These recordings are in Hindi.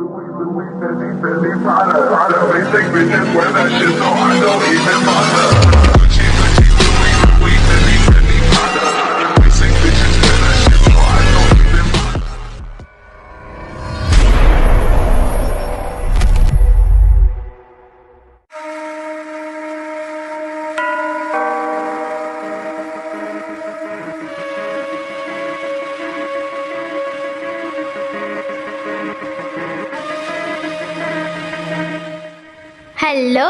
Basic bitches wear that shit so I don't even bother. Gucci, Gucci, Louis, Louis, Fendi, Fendi, Prada. Basic bitches wear that shit so I don't even bother. Hello.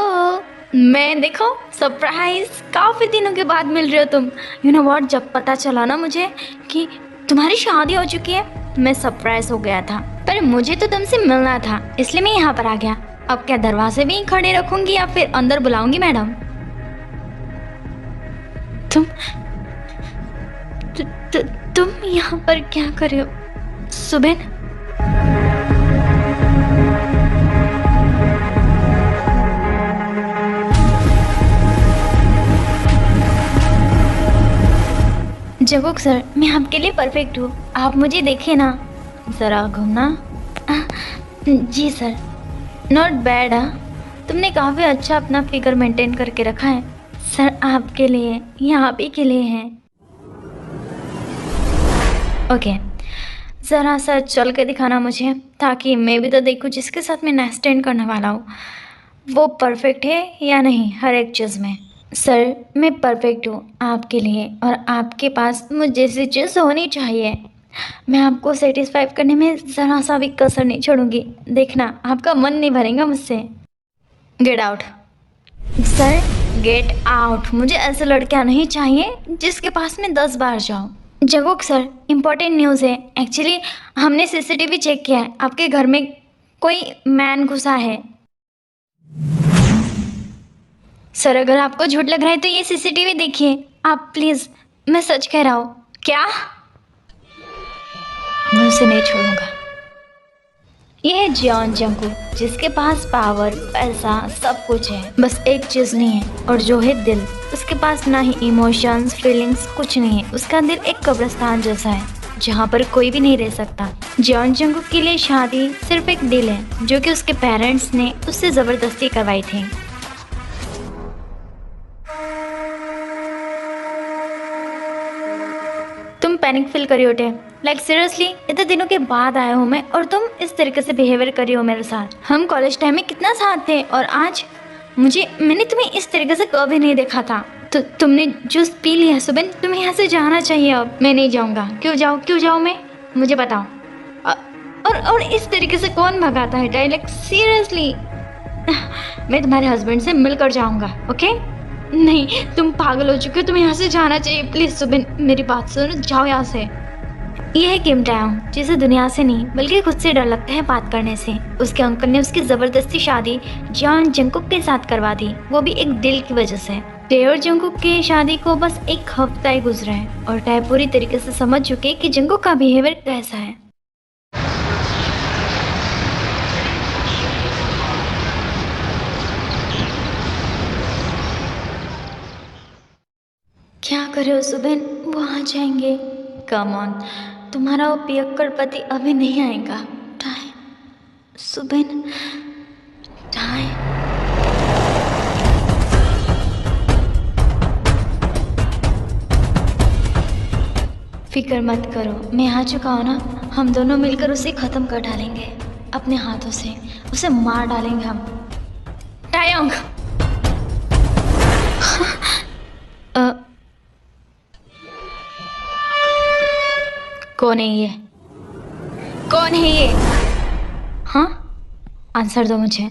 मैं देखो सरप्राइज, काफ़ी दिनों के बाद मिल रहे हो तुम। यू नो व्हाट, जब पता चला ना मुझे कि तुम्हारी शादी हो चुकी है, मैं सरप्राइज हो गया था। पर मुझे तो तुमसे मिलना था, इसलिए मैं यहाँ पर आ गया। अब क्या दरवाजे में ही खड़े रखूंगी या फिर अंदर बुलाऊंगी मैडम? तुम तुम यहाँ पर क्या कर रहे हो सुबेन? जगोक सर, मैं आपके लिए परफेक्ट हूँ, आप मुझे देखिए ना। ज़रा घूमना। जी सर। Not bad. तुमने काफ़ी अच्छा अपना फिगर मेंटेन करके रखा है सर। आपके लिए, ये आप ही के लिए हैं। ओके, ज़रा सा चल के दिखाना मुझे, ताकि मैं भी तो देखूँ जिसके साथ मैं नेक्स्ट स्टैंड करने वाला हूँ वो परफेक्ट है या नहीं हर एक चीज़ में। सर, मैं परफेक्ट हूँ आपके लिए, और आपके पास मुझ जैसी चीज़ होनी चाहिए। मैं आपको सेटिस्फाई करने में ज़रा सा भी कसर नहीं छोड़ूंगी। देखना, आपका मन नहीं भरेगा मुझसे। Get out. Sir, get out. मुझे ऐसे लड़कियाँ नहीं चाहिए जिसके पास मैं 10 बार जाऊँ। जगोक सर, इम्पोर्टेंट न्यूज़ है। एक्चुअली हमने सीसीटीवी चेक किया है, आपके घर में कोई मैन घुसा है। सर, अगर आपको झूठ लग रहा है तो ये सीसीटीवी देखिए आप प्लीज़। मैं सच कह रहा हूँ। क्या? मैं उसे नहीं छोड़ूंगा। ये है जियोन जंगकुक, जिसके पास पावर, पैसा, सब कुछ है, बस एक चीज़ नहीं है, और जो है दिल। उसके पास ना ही इमोशंस, फीलिंग्स, कुछ नहीं है। उसका दिल एक कब्रिस्तान जैसा है जहाँ पर कोई भी नहीं रह सकता। जियोन जंगकुक के लिए शादी सिर्फ एक दिल है, जो कि उसके पेरेंट्स ने उससे ज़बरदस्ती करवाई थी। तुम पैनिक फील करी उठे, लाइक सीरियसली इतने दिनों के बाद आया हूँ मैं, और तुम इस तरीके से बिहेवियर करी हो मेरे साथ। हम कॉलेज टाइम में कितना साथ थे, और आज मैंने तुम्हें इस तरीके से कभी नहीं देखा था। तो तुमने जूस पी लिया सुबेन, तुम्हें यहाँ से जाना चाहिए। अब मैं नहीं जाऊँगा। क्यों जाऊँ मैं? मुझे बताओ। और इस तरीके से कौन भगाता है डायरेक्ट? सीरियसली मैं तुम्हारे हस्बैंड से मिलकर जाऊँगा। ओके? नहीं, तुम पागल हो चुके हो, तुम्हें यहाँ से जाना चाहिए। प्लीज सुबिन, मेरी बात सुनो, जाओ यहाँ से। यह है किम टायोंग, जिसे दुनिया से नहीं बल्कि खुद से डर लगता है बात करने से। उसके अंकल ने उसकी जबरदस्ती शादी जियोन जंगकुक के साथ करवा दी, वो भी एक दिल की वजह से। टे और जंगकुक की शादी को बस एक हफ्ता ही गुजरा है, और टे पूरी तरीके से समझ चुके कि जंगकुक का बिहेवियर कैसा है। क्या करे हो सुबेन, वो आ जाएंगे। कम ऑन, तुम्हारा वो पियक्कड़ पति अभी नहीं आएगा। Time सुबेन, time. फिक्र मत करो, मैं आ चुका हूँ ना। हम दोनों मिलकर उसे ख़त्म कर डालेंगे अपने हाथों से, उसे मार डालेंगे हम। टायोंग। कौन है ये? कौन है ये? हाँ, आंसर दो मुझे।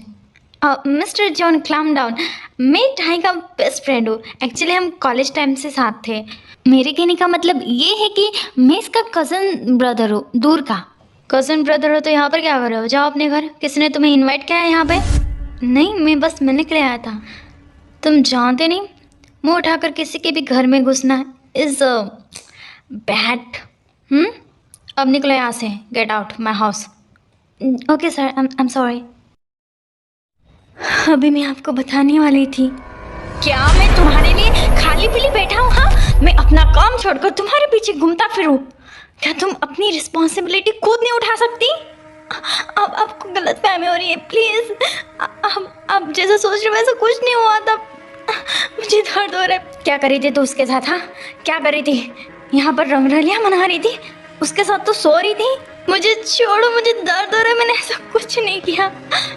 Mister John, claim down. मैं टाई का बेस्ट फ्रेंड हूँ। एक्चुअली हम कॉलेज टाइम से साथ थे। मेरे कहने का मतलब ये है कि मैं इसका कज़न ब्रदर हूँ, दूर का। कज़न ब्रदर हो तो यहाँ पर क्या कर रहे हो? जाओ अपने घर। किसने तुम्हें इनवाइट किया है यहाँ पे? नहीं, मैं बस मिलने के लिए आया था। तुम जानते नहीं, मुँह उठाकर किसी के भी घर में घुसना इज़ बैड। अब निकलो यहाँ से। Get out my house. Okay sir, I am sorry. अभी मैं आपको बताने वाली थी। क्या मैं तुम्हारे लिए खाली पीली बैठा हूँ? हाँ, मैं अपना काम छोड़कर तुम्हारे पीछे घूमता फिरूँ? क्या तुम अपनी रिस्पॉन्सिबिलिटी खुद नहीं उठा सकती? अब आपको गलतफहमी हो रही है प्लीज। आप जैसा सोच रहे हो वैसा कुछ नहीं हुआ था। मुझे दर्द हो रहा है। क्या करी थी तू उसके साथ? हाँ, क्या करी थी? यहाँ पर रंगरलियां मना रही थी, उसके साथ तो सो रही थी। मुझे छोड़ो, मुझे दर्द हो रहा है। मैंने ऐसा कुछ नहीं किया।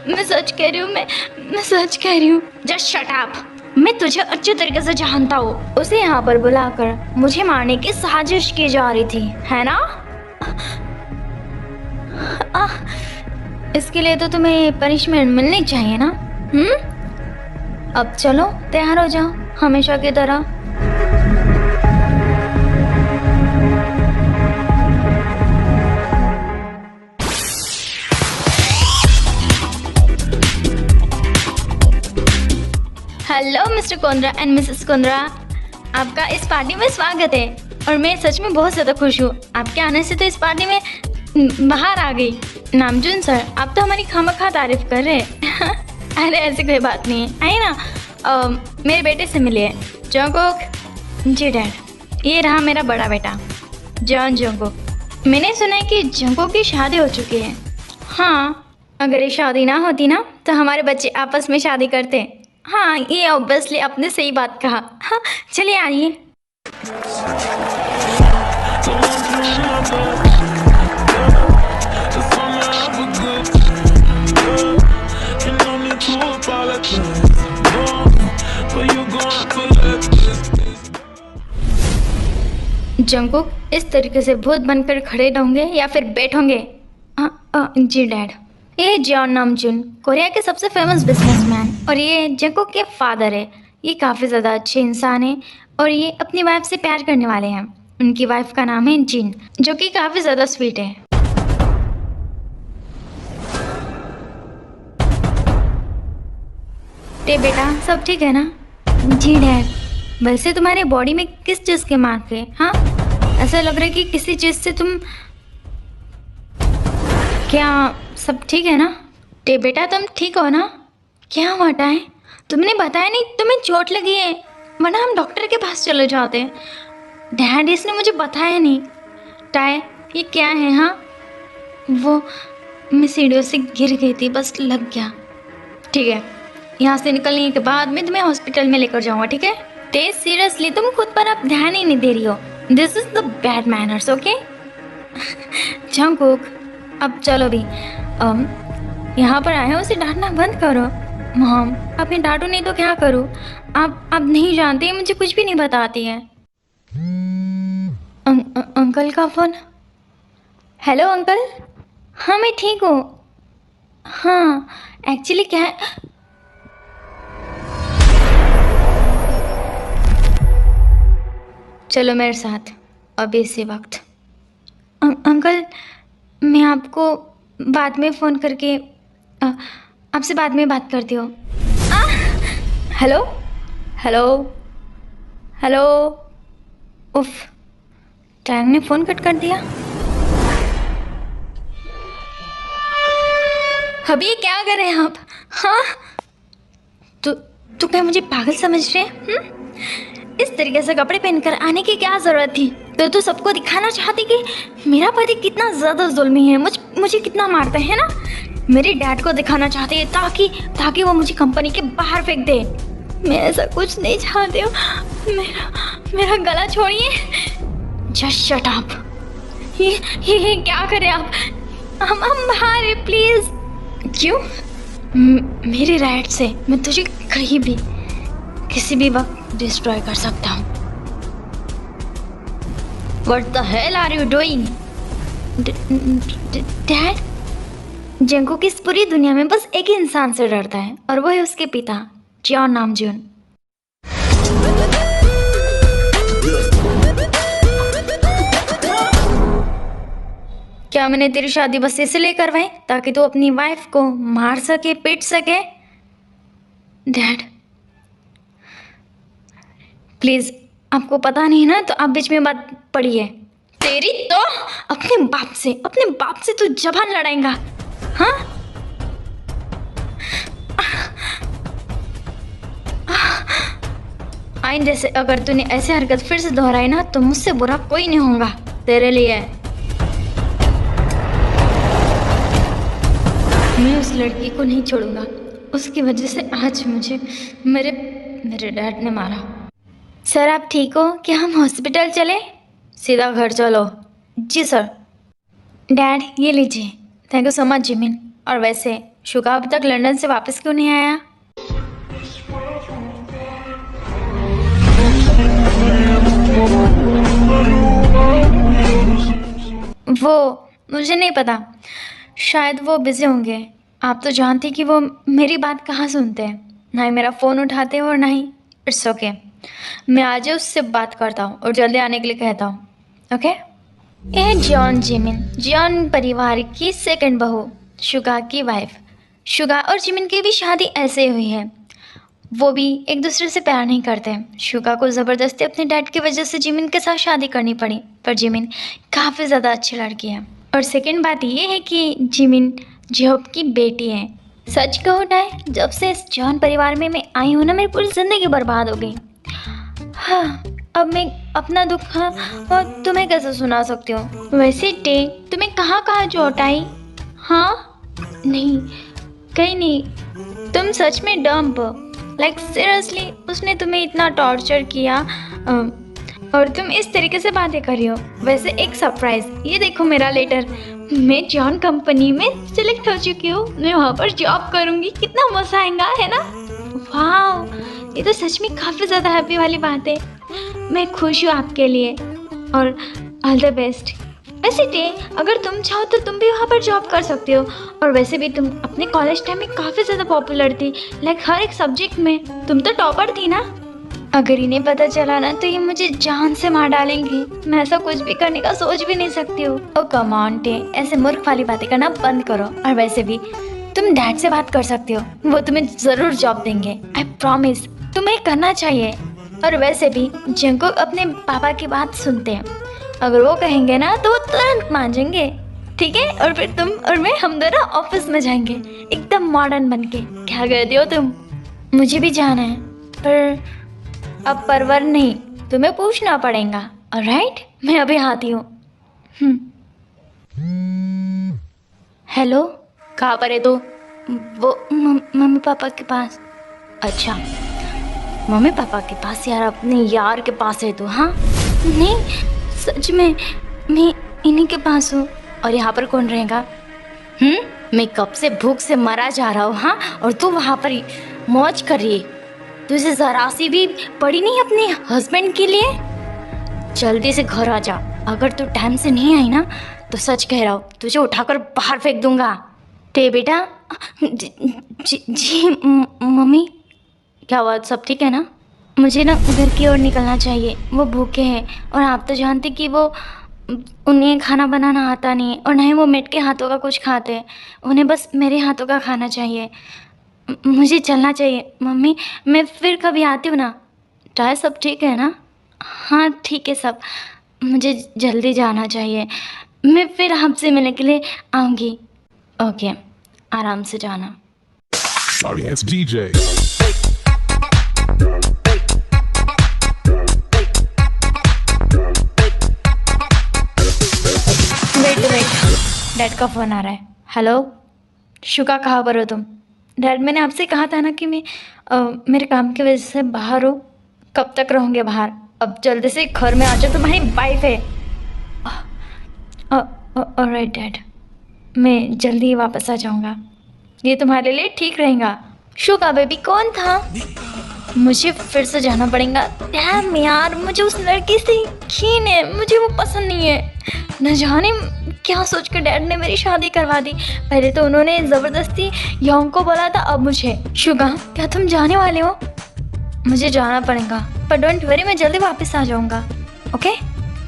मैं सच कह रही हूँ, मैं सच कह रही हूँ। Just shut up. मैं तुझे अच्छे तरीके से जानता हूँ। उसे यहाँ पर बुलाकर मुझे मारने की साजिश की जा रही थी, है ना? इसके लिए तो तुम्हें पनिशमेंट मिलनी चाहिए ना। अब चलो तैयार हो जाओ हमेशा की तरह। Hello mister Kundra and Mrs Kundra, आपका इस पार्टी में स्वागत है और मैं सच में बहुत ज़्यादा खुश हूँ। आपके आने से तो इस पार्टी में बाहर आ गई। नामजून सर, आप तो हमारी खामखा तारीफ कर रहे हैं। अरे ऐसी कोई बात नहीं है। आइए ना, मेरे बेटे से मिलिए। जंगकुक। जी डैड, ये रहा मेरा बड़ा बेटा जॉन जंगकुक। मैंने सुना है कि जंगकुक की शादी हो चुकी है। हाँ, अगर ये शादी ना होती ना तो हमारे बच्चे आपस में शादी करते। हाँ, ये ऑब्वियसली आपने सही बात कहा। हाँ, चलिए आइए। जंगकुक इस तरीके से भूत बनकर खड़े होंगे या फिर बैठोगे? जी डैड। ये जॉन नामजून कोरिया के सबसे फेमस बिजनेसमैन और ये जंगकुक के फादर है। ये काफ़ी ज़्यादा अच्छे इंसान हैं और ये अपनी वाइफ से प्यार करने वाले हैं। उनकी वाइफ का नाम है जिन, जो कि काफ़ी ज़्यादा स्वीट है। ते बेटा, सब ठीक है ना? जी डैड। वैसे तुम्हारे बॉडी में किस चीज़ के मार्क है? हाँ, ऐसा लग रहा है कि किसी चीज़ से तुम... क्या सब ठीक है ना? ते बेटा, तुम ठीक हो ना? क्या हुआ टाय? तुमने बताया नहीं तुम्हें चोट लगी है, वरना हम डॉक्टर के पास चले जाते। डैड, इसने मुझे बताया नहीं। टाय, ये क्या है? हाँ, वो मैं सीढ़ियों से गिर गई थी, बस लग गया। ठीक है, यहाँ से निकलने के बाद मैं तुम्हें हॉस्पिटल में लेकर जाऊँगा, ठीक है? ते सीरियसली तुम खुद पर अब ध्यान ही नहीं दे रही हो। This is the bad manners, okay? Jungkook, अब चलो भी। यहाँ पर आए हो, उसे डांटना बंद करो। मॉम, अपने डांटो नहीं तो क्या करूँ? आप नहीं जानती, मुझे कुछ भी नहीं बताती है। अंकल का फ़ोन। Hello uncle. हाँ, मैं ठीक हूँ। हाँ, एक्चुअली क्या है... चलो मेरे साथ अभी इसी वक्त। अंकल, मैं आपको बाद में फ़ोन करके आपसे बाद में बात करती हूँ। Hello hello hello. उफ, टैंग ने फ़ोन कट कर दिया। अभी क्या कर रहे हैं आप? हाँ, तू क्या मुझे पागल समझ रहे हैं? इस तरीके से कपड़े पहनकर आने की क्या ज़रूरत थी? तो तू सबको दिखाना चाहती कि मेरा पति कितना ज़्यादा जुल्मी है, मुझे कितना मारता है ना? मेरे डैड को दिखाना चाहती है ताकि वो मुझे कंपनी के बाहर फेंक दे। मैं ऐसा कुछ नहीं चाहती हूँ। मेरा गला छोड़िए। Just shut up. ये क्या करें आप? हम बाहर हैं प्लीज़। क्यों? मेरे राइट से मैं तुझे कहीं भी किसी भी वक्त डिस्ट्रॉय कर सकता हूँ। What the hell are you doing? Dad, Jungkook इस पूरी दुनिया में बस एक ही इंसान से डरता है और वो है उसके पिता, जॉन नामजून। क्या मैंने तेरी शादी बस इसलिए करवाई ताकि तू अपनी वाइफ को मार सके, पीट सके? डैड प्लीज, आपको पता नहीं ना तो आप बीच में बात पड़ी है। तेरी तो अपने बाप से तू जबान लड़ाएगा? हाँ, आइंदे से अगर तूने ऐसे हरकत फिर से दोहराई ना तो मुझसे बुरा कोई नहीं होगा तेरे लिए। मैं उस लड़की को नहीं छोड़ूंगा। उसकी वजह से आज मुझे मेरे डैड ने मारा। सर आप ठीक हो? क्या हम हॉस्पिटल चले? सीधा घर चलो। जी सर। डैड ये लीजिए। Thank you so much Jimin. और वैसे शुगा अब तक लंदन से वापस क्यों नहीं आया? वो मुझे नहीं पता, शायद वो बिजी होंगे। आप तो जानती कि वो मेरी बात कहाँ सुनते हैं, ना ही मेरा फ़ोन उठाते हैं और ना ही। इट्स ओके, मैं आज उससे बात करता हूँ और जल्दी आने के लिए कहता हूँ। ओके। ये जॉन जिमिन, जॉन परिवार की सेकंड बहू, शुगा की वाइफ। शुगा और जिमिन की भी शादी ऐसे हुई है। वो भी एक दूसरे से प्यार नहीं करते। शुगा को ज़बरदस्ती अपने डैड की वजह से जिमिन के साथ शादी करनी पड़ी, पर जिमिन काफ़ी ज़्यादा अच्छी लड़की है। और सेकंड बात ये है कि जिमिन जॉब की बेटी है। सच कहूँ ना, जब से इस जॉन परिवार में मैं आई हूँ ना, मेरी पूरी ज़िंदगी बर्बाद हो गई। हाँ, अब मैं अपना दुख और तुम्हें कैसे सुना सकती हूँ? वैसे टे तुम्हें कहाँ कहाँ चोट आई? हाँ नहीं, कहीं नहीं। तुम सच में डम्प, लाइक सीरियसली उसने तुम्हें इतना टॉर्चर किया और तुम इस तरीके से बातें कर रही हो। वैसे एक सरप्राइज, ये देखो मेरा लेटर। मैं जॉन कंपनी में सिलेक्ट हो चुकी हूँ, मैं वहाँ पर जॉब करूँगी। कितना मज़ा आएगा, है ना? वाह, ये तो सच में काफ़ी ज़्यादा हैप्पी वाली बात है। मैं खुश हूँ आपके लिए और ऑल द बेस्ट। वैसे टे, अगर तुम चाहो तो तुम भी वहाँ पर जॉब कर सकते हो। और वैसे भी तुम अपने कॉलेज टाइम में काफ़ी ज़्यादा पॉपुलर थी, लाइक हर एक सब्जेक्ट में तुम तो टॉपर थी ना। अगर इन्हें पता चला ना तो ये मुझे जान से मार डालेंगी। मैं ऐसा कुछ भी करने का सोच भी नहीं सकती हूँ। ओ कम ऑन टे, ऐसे मूर्ख वाली बातें करना बंद करो। और वैसे भी तुम डैड से बात कर सकते हो, वो तुम्हें ज़रूर जॉब देंगे। आई प्रॉमिस, तुम्हें करना चाहिए। और वैसे भी जंकुक अपने पापा की बात सुनते हैं, अगर वो कहेंगे ना तो वो तुरंत मान जाएंगे, ठीक है? और फिर तुम और मैं, हम दोनों ऑफिस में जाएंगे एकदम मॉडर्न बनके। क्या कहती हो तुम? मुझे भी जाना है, पर अब परवर नहीं, तुम्हें पूछना पड़ेगा। ऑलराइट, मैं अभी आती हूँ। हेलो, कहाँ पर है तू? वो मम्मी पापा के पास। अच्छा, मम्मी पापा के पास? यार अपने यार के पास है तू? हाँ नहीं, सच में मैं इन्हीं के पास हूँ। और यहाँ पर कौन रहेगा? मैं कब से भूख से मरा जा रहा हूँ, हाँ, और तू वहाँ पर मौज कर रही है। तुझे जरा सी भी पड़ी नहीं अपने हस्बैंड के लिए? जल्दी से घर आ जा। अगर तू टाइम से नहीं आई ना तो सच कह रहा हूँ, तुझे उठाकर बाहर फेंक दूंगा। ते बेटा। जी मम्मी। क्या हुआ, सब ठीक है ना? मुझे ना घर की ओर निकलना चाहिए, वो भूखे हैं और आप तो जानते कि वो उन्हें खाना बनाना आता नहीं और ना ही वो मेड के हाथों का कुछ खाते हैं। उन्हें बस मेरे हाथों का खाना चाहिए। मुझे चलना चाहिए मम्मी, मैं फिर कभी आती हूँ ना। चाहे सब ठीक है ना? हाँ ठीक है सब, मुझे जल्दी जाना चाहिए। मैं फिर आपसे मिलने के लिए आऊँगी। ओके, आराम से जाना। Sorry, it's DJ. Wait, dad का फ़ोन आ रहा है। हेलो शुगा, कहाँ पर हो तुम? डैड, मैंने आपसे कहा था ना कि मैं मेरे काम की वजह से बाहर हूँ। कब तक रहोगे बाहर? अब जल्दी से घर में आ जाओ, तुम्हारी वाइफ है। ऑलराइट डैड, मैं जल्दी ही वापस आ जाऊँगा, ये तुम्हारे लिए ठीक रहेगा। शुगा बेबी कौन था? मुझे फिर से जाना पड़ेगा। डैम यार, मुझे उस लड़की से घिन है, मुझे वो पसंद नहीं है। न जाने क्या सोचकर डैड ने मेरी शादी करवा दी। पहले तो उन्होंने ज़बरदस्ती योंग को बोला था, अब मुझे। शुगा, क्या तुम जाने वाले हो? मुझे जाना पड़ेगा, पर डोंट वरी, मैं जल्दी वापस आ जाऊँगा। ओके?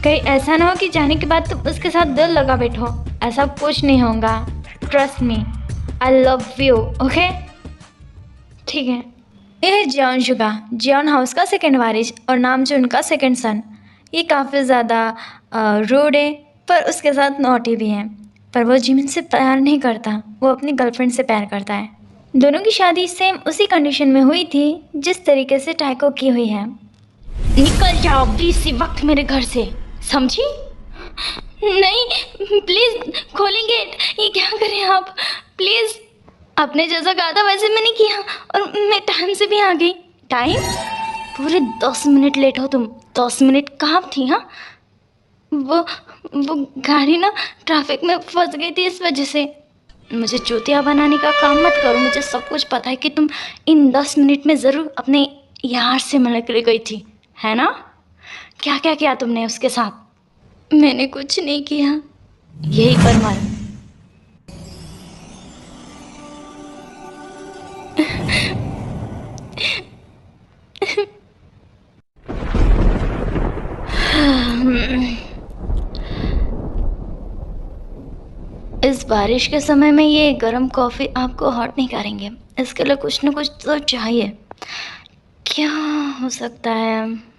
कहीं ऐसा ना हो कि जाने के बाद तुम उसके साथ दिल लगा बैठो। ऐसा कुछ नहीं होगा, trust me, I love you. Okay ठीक है। यह जॉन शुगा, जॉन हाउस का सेकंड वारिस और नाम जो उनका सेकंड सन। ये काफ़ी ज़्यादा रूड है, पर उसके साथ नॉटी भी है। पर वो जिमिन से प्यार नहीं करता, वो अपनी गर्लफ्रेंड से प्यार करता है। दोनों की शादी सेम उसी कंडीशन में हुई थी जिस तरीके से टाइको की हुई है। निकल जाओ इसी वक्त मेरे घर से, समझी? नहीं प्लीज़ खोलें गेट। ये क्या करें आप? प्लीज़ आपने जैसा कहा था वैसे मैंने किया और मैं टाइम से भी आ गई। टाइम? पूरे 10 मिनट लेट हो तुम। 10 मिनट कहाँ थी? हाँ, वो गाड़ी ना ट्रैफिक में फंस गई थी, इस वजह से। मुझे चूतिया बनाने का काम मत करो, मुझे सब कुछ पता है कि तुम इन 10 मिनट में ज़रूर अपने यार से मिलने के लिए गई थी, है ना? क्या क्या किया तुमने उसके साथ? मैंने कुछ नहीं किया। यही पर मार। इस बारिश के समय में ये गर्म कॉफ़ी आपको हॉट नहीं करेंगे, इसके लिए कुछ ना कुछ तो चाहिए। क्या हो सकता है?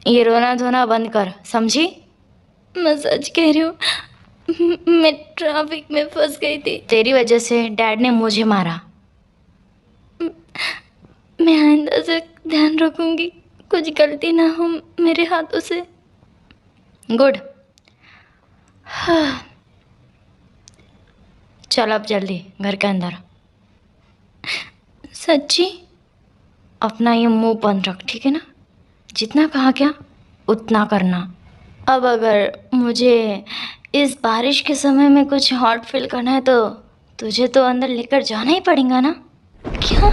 ये रोना धोना बंद कर, समझी? मैं सच कह रही हूँ, मैं ट्रैफिक में फंस गई थी। तेरी वजह से डैड ने मुझे मारा। मैं आइंदा से ध्यान रखूंगी, कुछ गलती ना हो मेरे हाथों से। गुड। चल अब जल्दी घर के अंदर। सच्ची? अपना ये मुंह बंद रख, ठीक है ना? जितना कहा क्या उतना करना। अब अगर मुझे इस बारिश के समय में कुछ हॉट फील करना है तो तुझे तो अंदर लेकर जाना ही पड़ेगा ना? क्या?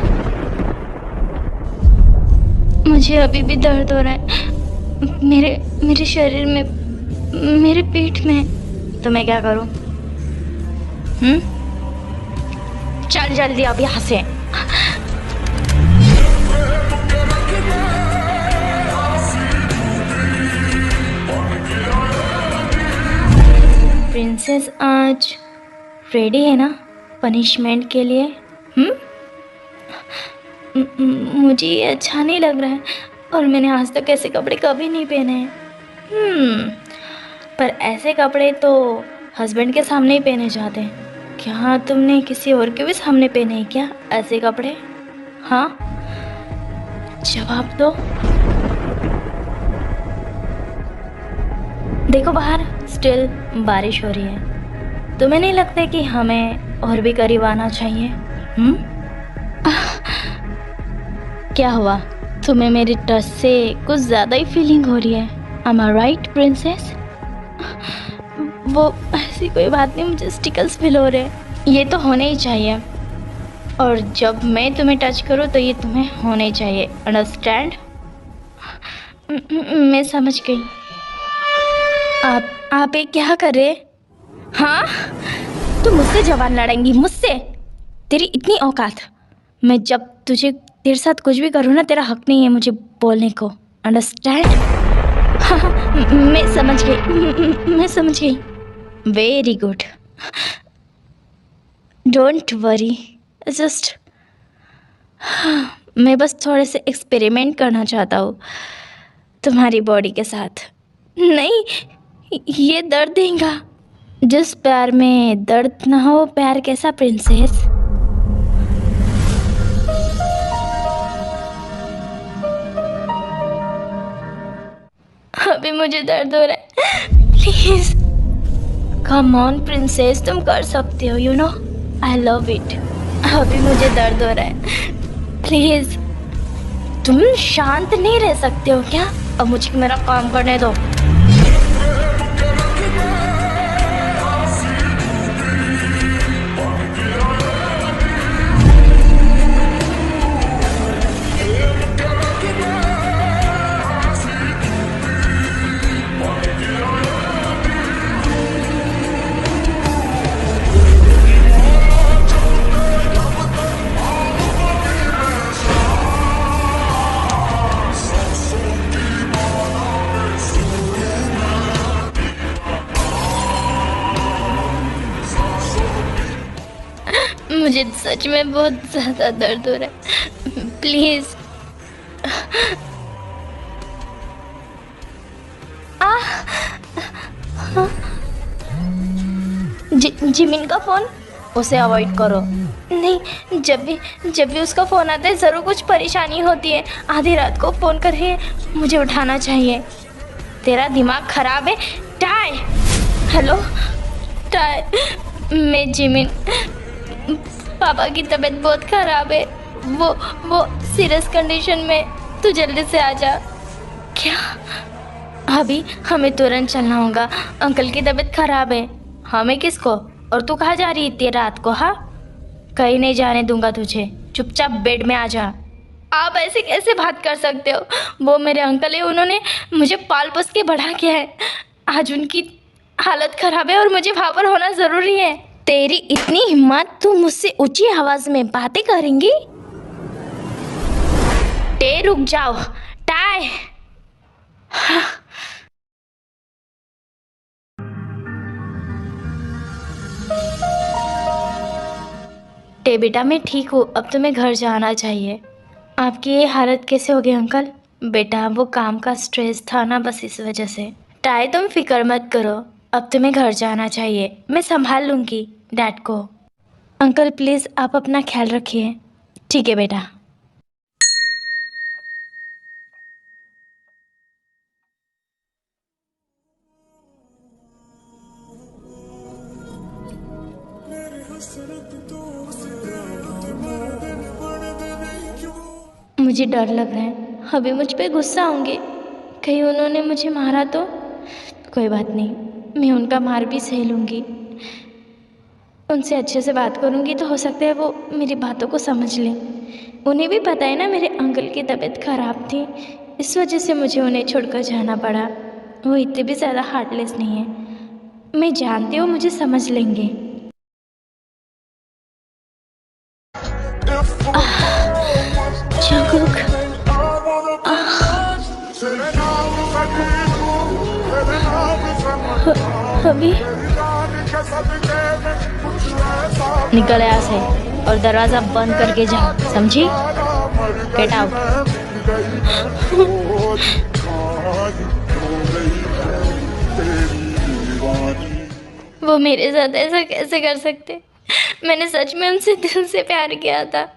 मुझे अभी भी दर्द हो रहा है मेरे शरीर में, मेरे पीठ में। तो मैं क्या करूं? चल जल्दी अब यहाँ से। प्रिंसेस आज रेडी है ना पनिशमेंट के लिए? मुझे ये अच्छा नहीं लग रहा है और मैंने आज तक ऐसे कपड़े कभी नहीं पहने हैं। पर ऐसे कपड़े तो हस्बैंड के सामने ही पहने जाते हैं। क्या तुमने किसी और के भी सामने पहने हैं क्या ऐसे कपड़े? हाँ, जवाब दो। देखो बाहर स्टिल बारिश हो रही है। तुम्हें नहीं लगता कि हमें और भी करीब आना चाहिए? क्या हुआ? तुम्हें मेरी टच से कुछ ज़्यादा ही फीलिंग हो रही है। Am I right, princess? वो ऐसी कोई बात नहीं, मुझे स्टिकल्स फील हो रहे हैं। ये तो होने ही चाहिए, और जब मैं तुम्हें टच करूँ तो ये तुम्हें होने ही चाहिए। अंडरस्टैंड? मैं समझ गई। आप ये क्या कर रहे? हाँ, तुम मुझसे जवान लड़ेंगी? मुझसे? तेरी इतनी औकात? मैं जब तुझे तेरे साथ कुछ भी करूँ ना, तेरा हक नहीं है मुझे बोलने को। अंडरस्टैंड? हाँ, मैं समझ गई। Very good. Don't worry, just मैं बस थोड़े से एक्सपेरिमेंट करना चाहता हूँ तुम्हारी बॉडी के साथ। नहीं, ये दर्द देगा। जिस प्यार में दर्द ना हो, प्यार कैसा प्रिंसेस? अभी मुझे दर्द हो रहा है, प्लीज कम ऑन प्रिंसेस, तुम कर सकते हो। You know I love it. अभी मुझे दर्द हो रहा है, प्लीज। तुम शांत नहीं रह सकते हो क्या? अब मुझे मेरा काम करने दो। मुझे सच में बहुत ज़्यादा दर्द हो रहा है, प्लीज़ जिमिन का फ़ोन? उसे अवॉइड करो। नहीं, जब भी उसका फ़ोन आता है ज़रूर कुछ परेशानी होती है। आधी रात को फ़ोन कर रही है, मुझे उठाना चाहिए। तेरा दिमाग ख़राब है टाय? हेलो टाय, मैं जिमिन। पापा की तबीयत बहुत ख़राब है, वो सीरियस कंडीशन में। तू जल्दी से आ जा। क्या? अभी हमें तुरंत चलना होगा, अंकल की तबीयत ख़राब है। हमें किसको? और तू कहाँ जा रही इतनी रात को? हाँ, कहीं नहीं जाने दूंगा तुझे, चुपचाप बेड में आ जा। आप ऐसे कैसे बात कर सकते हो? वो मेरे अंकल है, उन्होंने मुझे पाल पोस के बड़ा किया है। आज उनकी हालत ख़राब है और मुझे वहाँ पर होना ज़रूरी है। तेरी इतनी हिम्मत, तू मुझसे ऊंची आवाज़ में बातें करेंगी? टे रुक जाओ टाय। टे बेटा, मैं ठीक हूँ, अब तुम्हें घर जाना चाहिए। आपकी ये हालत कैसे हो गई अंकल? बेटा वो काम का स्ट्रेस था ना, बस इस वजह से। टाई तुम फिक्र मत करो, अब तुम्हें घर जाना चाहिए, मैं संभाल लूँगी डैड को। अंकल प्लीज़ आप अपना ख्याल रखिए। ठीक है बेटा। मुझे डर लग रहा है, अभी मुझ पे गुस्सा होंगे, कहीं उन्होंने मुझे मारा तो? कोई बात नहीं, मैं उनका मार भी सह लूँगी। उनसे अच्छे से बात करूँगी तो हो सकता है वो मेरी बातों को समझ लें। उन्हें भी पता है ना मेरे अंकल की तबीयत ख़राब थी, इस वजह से मुझे उन्हें छोड़कर जाना पड़ा। वो इतने भी ज़्यादा हार्टलेस नहीं है, मैं जानती हूँ मुझे समझ लेंगे। जंगकुक, अभी निकल यहाँ से और दरवाज़ा बंद करके जा, समझी? Get out. वो मेरे साथ ऐसा कैसे कर सकते? मैंने सच में उनसे दिल से प्यार किया था।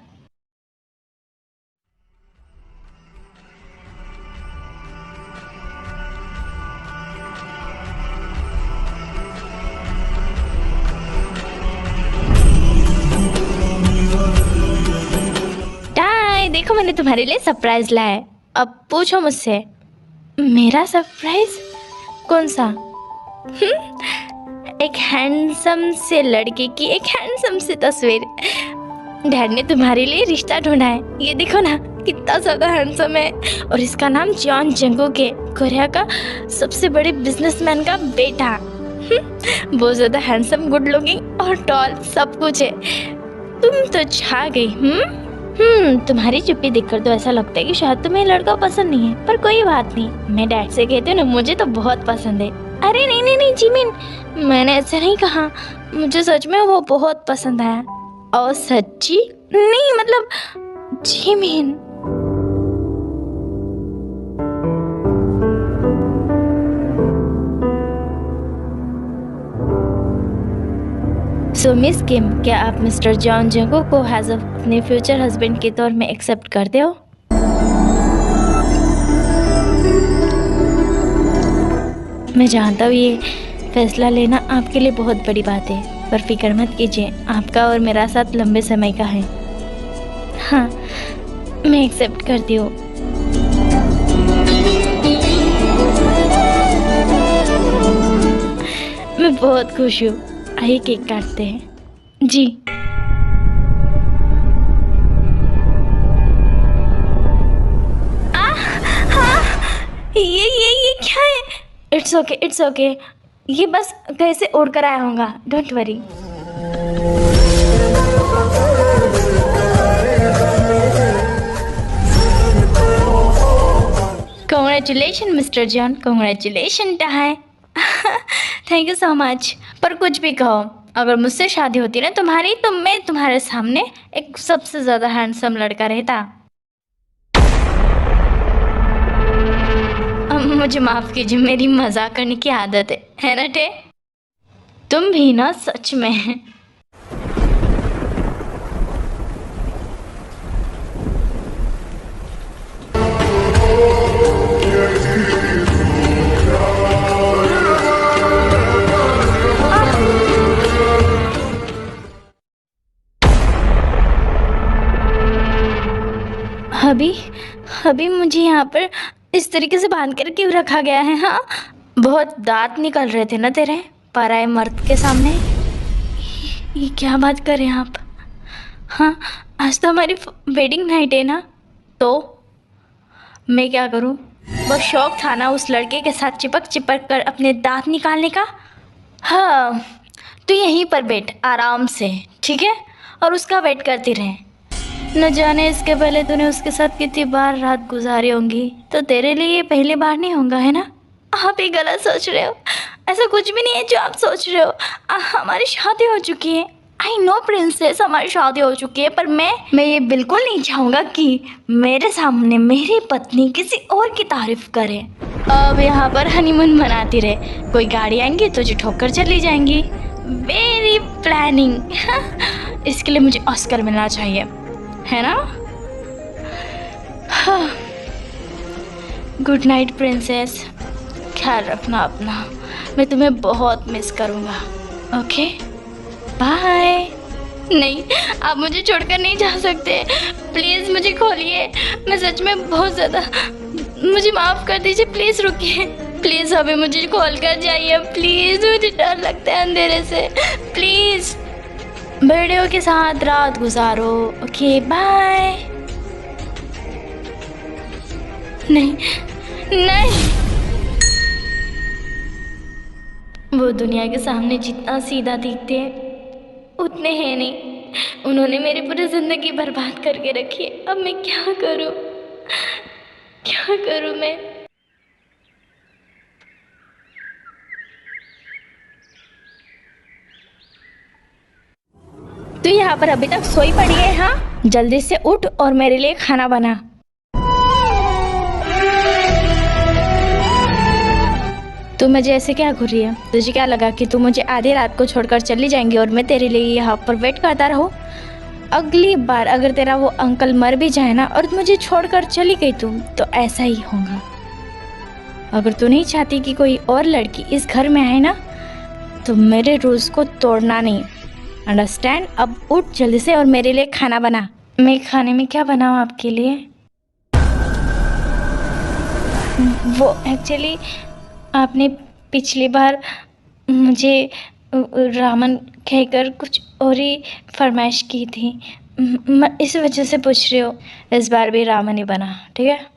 टाई, देखो मैंने तुम्हारे लिए सरप्राइज लाया है, अब पूछो मुझसे। मेरा सरप्राइज? कौन सा? एक हैंडसम से लड़के की एक हैंडसम सी तस्वीर। डैड ने तुम्हारे लिए रिश्ता ढूंढा है, ये देखो ना कितना ज़्यादा हैंडसम है। और इसका नाम जॉन जंगकुक है, कोरिया का सबसे बड़े बिजनेसमैन का बेटा। बहुत ज़्यादा हैंडसम, गुड लुकिंग और टॉल, सब कुछ है। तुम तो छा गई। तुम्हारी चुप्पी देखकर तो ऐसा लगता है कि शायद तुम्हें लड़का पसंद नहीं है, पर कोई बात नहीं, मैं डैड से कहती हूँ ना, मुझे तो बहुत पसंद है। अरे नहीं नहीं नहीं जिमिन, मैंने ऐसा नहीं कहा, मुझे सच में वो बहुत पसंद आया। और सच्ची? नहीं मतलब जिमिन। सो मिस किम, क्या आप मिस्टर जॉन जंगकुक को एज अपने फ्यूचर हस्बैंड के तौर में एक्सेप्ट करते हो? मैं जानता हूँ ये फैसला लेना आपके लिए बहुत बड़ी बात है, पर फिक्र मत कीजिए, आपका और मेरा साथ लंबे समय का है। हाँ, मैं एक्सेप्ट करती हूँ। मैं बहुत खुश हूँ। आइए केक काटते हैं। जी ये क्या है? इट्स ओके इट्स ओके, ये बस कहीं से उड़ कर आया होगा, don't worry. Congratulation mister John, congratulation tie. Thank you so much. पर कुछ भी कहो, अगर मुझसे शादी होती ना तुम्हारी, तो मैं तुम्हारे सामने एक सबसे ज़्यादा हैंडसम लड़का रहता। मुझे माफ़ कीजिए, मेरी मजाक करने की आदत है ना टे? तुम भी ना सच में। अभी अभी मुझे यहाँ पर इस तरीके से बांध कर क्यों रखा गया है? हाँ, बहुत दांत निकल रहे थे ना तेरे पराये मर्द के सामने। ये क्या बात कर रहे हैं आप? हाँ, आज तो हमारी वेडिंग नाइट है ना, तो मैं क्या करूँ? बस शौक था ना उस लड़के के साथ चिपक चिपक कर अपने दांत निकालने का। हाँ, तो यहीं पर बैठ आराम से, ठीक है? और उसका वेट करती रहे। न जाने इसके पहले तूने उसके साथ कितनी बार रात गुजारी होंगी, तो तेरे लिए ये पहली बार नहीं होगा, है ना? आप ही गलत सोच रहे हो। ऐसा कुछ भी नहीं है जो आप सोच रहे हो। हमारी शादी हो चुकी है। आई नो प्रिंसेस, हमारी शादी हो चुकी है, पर मैं ये बिल्कुल नहीं चाहूँगा कि मेरे सामने मेरी पत्नी किसी और की तारीफ करे। अब यहाँ पर हनीमून मनाती रहे, कोई गाड़ी आएंगी तुझे ठोकर चली जाएंगी। Very planning. इसके लिए मुझे ऑस्कर मिलना चाहिए, है ना? हाँ। गुड नाइट प्रिंसेस, ख्याल रखना अपना। मैं तुम्हें बहुत मिस करूँगा। Okay bye. नहीं, आप मुझे छोड़कर नहीं जा सकते। प्लीज़ मुझे खोलिए, मैं सच में बहुत ज़्यादा, मुझे माफ़ कर दीजिए। प्लीज़ रुकिए, प्लीज़ अभी मुझे खोल कर जाइए प्लीज़। मुझे डर लगता है अंधेरे से। प्लीज़ वीडियो के साथ रात गुजारो। Okay bye. नहीं नहीं, वो दुनिया के सामने जितना सीधा दिखते हैं उतने हैं नहीं। उन्होंने मेरी पूरी ज़िंदगी बर्बाद करके रखी है। अब मैं क्या करूं, क्या करूं मैं? तू यहाँ पर अभी तक सोई पड़ी है? हाँ, जल्दी से उठ और मेरे लिए खाना बना। तू मुझे ऐसे क्या घूर रही है? तुझे क्या लगा कि तू मुझे आधी रात को छोड़कर चली जाएंगी और मैं तेरे लिए यहाँ पर वेट करता रहूँ? अगली बार अगर तेरा वो अंकल मर भी जाए ना और मुझे छोड़कर चली गई तू, तो ऐसा ही होगा। अगर तू नहीं चाहती कि कोई और लड़की इस घर में आए ना, तो मेरे रूल्स को तोड़ना नहीं, अंडरस्टैंड? अब उठ जल्दी से और मेरे लिए खाना बना। मैं खाने में क्या बनाऊँ आपके लिए? वो एक्चुअली आपने पिछली बार मुझे रामन कहकर कुछ और ही फरमाइश की थी, इस वजह से पूछ रही हो। इस बार भी रामन ही बना, ठीक है?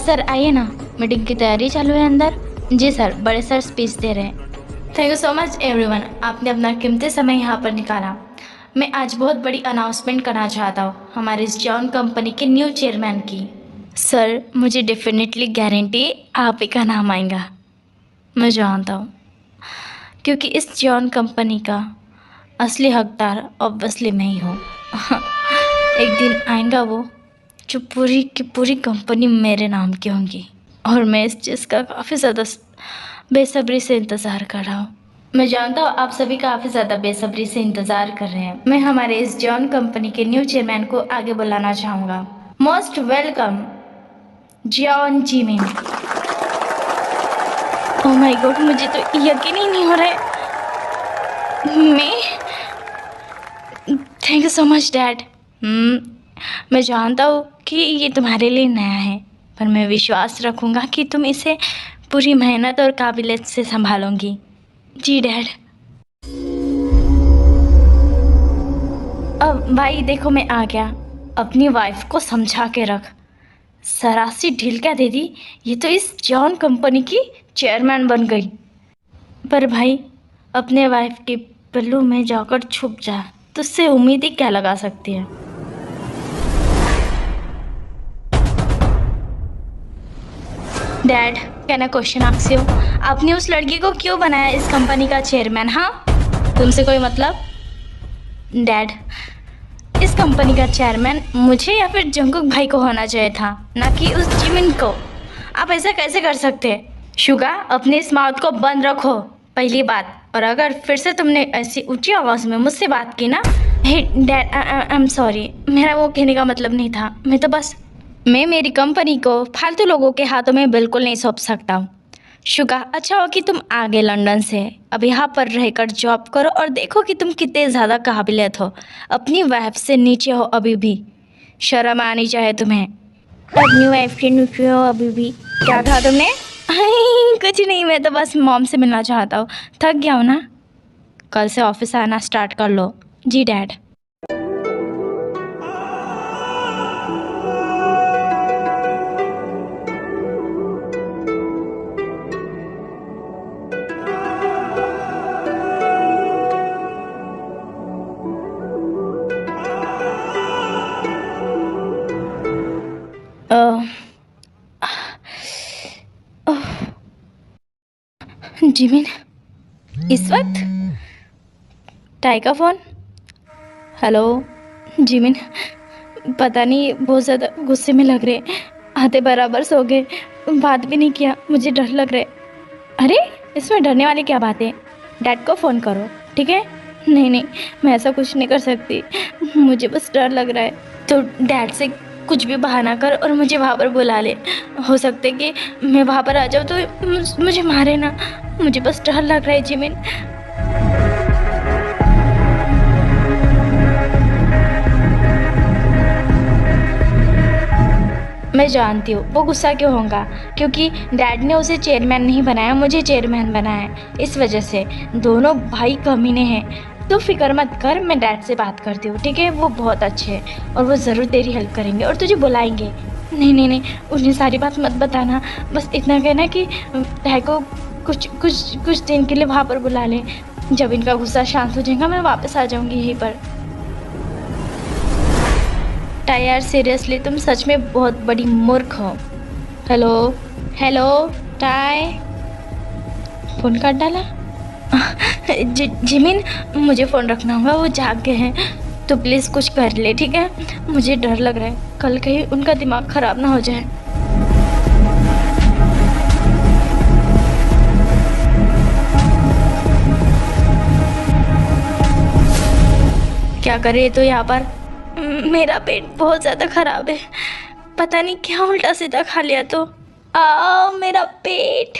सर आइए ना, मीटिंग की तैयारी चालू है अंदर। जी सर, बड़े सर स्पीच दे रहे हैं। Thank you so much everyone, आपने अपना कीमती समय यहाँ पर निकाला। मैं आज बहुत बड़ी अनाउंसमेंट करना चाहता हूँ हमारे इस जॉन कंपनी के न्यू चेयरमैन की। सर मुझे डेफिनेटली गारंटी आप ही का नाम आएगा, मैं जानता हूँ, क्योंकि इस जॉन कंपनी का असली हकदार ऑब्वियसली मैं ही हूँ। एक दिन आएगा वो जो पूरी की पूरी कंपनी मेरे नाम की होंगी, और मैं इस चीज़ का काफ़ी ज़्यादा बेसब्री से इंतज़ार कर रहा हूँ। मैं जानता हूँ आप सभी काफ़ी ज़्यादा बेसब्री से इंतज़ार कर रहे हैं। मैं हमारे इस जॉन कंपनी के न्यू चेयरमैन को आगे बुलाना चाहूँगा। Most welcome John Jimmy. Oh my God, मुझे तो यकीन ही नहीं हो रहा है। Thank you so much dad. मैं जानता हूँ कि ये तुम्हारे लिए नया है, पर मैं विश्वास रखूँगा कि तुम इसे पूरी मेहनत और काबिलियत से संभालोगी। जी डैड। अब भाई देखो मैं आ गया। अपनी वाइफ को समझा के रख। सरासी ढील क्या दे दी, ये तो इस जॉन कंपनी की चेयरमैन बन गई। पर भाई अपने वाइफ की पिल्लू में जाकर छुप जा, तुझसे उम्मीद ही क्या लगा सकती है। Dad, can I question ask you, आपने उस लड़की को क्यों बनाया इस कंपनी का चेयरमैन? हाँ, तुमसे कोई मतलब? डैड, इस कंपनी का चेयरमैन मुझे या फिर जंकुक भाई को होना चाहिए था, ना कि उस जिमिन को। आप ऐसा कैसे कर सकते? शुगा, अपने इस माउथ को बंद रखो, पहली बात। और अगर फिर से तुमने ऐसी ऊंची आवाज़ में मुझसे बात की ना, हे डैड, आई एम सॉरी, मेरा वो कहने का मतलब नहीं था। मैं मेरी कंपनी को फालतू लोगों के हाथों में बिल्कुल नहीं सौंप सकता हूँ। शुगा, अच्छा हो कि तुम आ गए लंदन से। अब यहाँ पर रहकर जॉब करो और देखो कि तुम कितने ज़्यादा काबिलियत हो। अपनी वाइफ से नीचे हो अभी भी, शर्म आनी चाहिए तुम्हें। अपनी वाइफ के नीचे हो अभी भी? क्या कहा तुमने? कुछ नहीं, मैं तो बस मॉम से मिलना चाहता हूँ। थक गया हूँ ना, कल से ऑफिस आना स्टार्ट कर लो। जी डैड। जिमिन, इस वक्त टाई का फ़ोन? हेलो जिमिन, पता नहीं बहुत ज़्यादा गुस्से में लग रहे, आधे बराबर सो गए, बात भी नहीं किया, मुझे डर लग रहा है। अरे इसमें डरने वाली क्या बात है? डैड को फ़ोन करो, ठीक है? नहीं, मैं ऐसा कुछ नहीं कर सकती, मुझे बस डर लग रहा है। तो डैड से कुछ भी बहाना कर और मुझे वहाँ पर बुला ले। हो सकता है कि मैं वहाँ पर आ जाऊँ तो मुझे मारे ना, मुझे बस डर लग रहा है जिमिन। मैं जानती हूँ वो गुस्सा क्यों होगा, क्योंकि डैड ने उसे चेयरमैन नहीं बनाया, मुझे चेयरमैन बनाया। इस वजह से दोनों भाई कमीने हैं। तो फिक्र मत कर, मैं डैड से बात करती हूँ, ठीक है? वो बहुत अच्छे हैं और वो ज़रूर तेरी हेल्प करेंगे और तुझे बुलाएंगे। नहीं, उन्हें सारी बात मत बताना, बस इतना कहना कि डैड को कुछ दिन के लिए वहाँ पर बुला लें। जब इनका गुस्सा शांत हो जाएगा मैं वापस आ जाऊँगी यहीं पर। टाई यार, सीरियसली तुम सच में बहुत बड़ी मूर्ख हो। हेलो टाई, फ़ोन काट डाला। जिमिन, मुझे फ़ोन रखना होगा, वो जाग गए हैं, तो प्लीज़ कुछ कर ले, ठीक है? मुझे डर लग रहा है, कल कहीं उनका दिमाग ख़राब ना हो जाए। क्या कर रही है तो यहाँ पर? मेरा पेट बहुत ज़्यादा ख़राब है, पता नहीं क्या उल्टा सीधा खा लिया तो। मेरा पेट।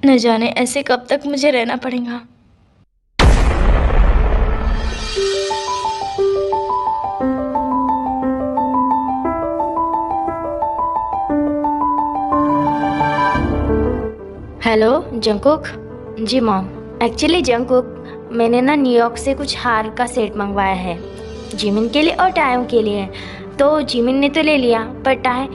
न जाने ऐसे कब तक मुझे रहना पड़ेगा। Hello Jungkook. जी मॉम, एक्चुअली जंकुक, मैंने ना न्यूयॉर्क से कुछ हार का सेट मंगवाया है जिमिन के लिए और टाइम के लिए। तो जिमिन ने तो ले लिया, पर टाई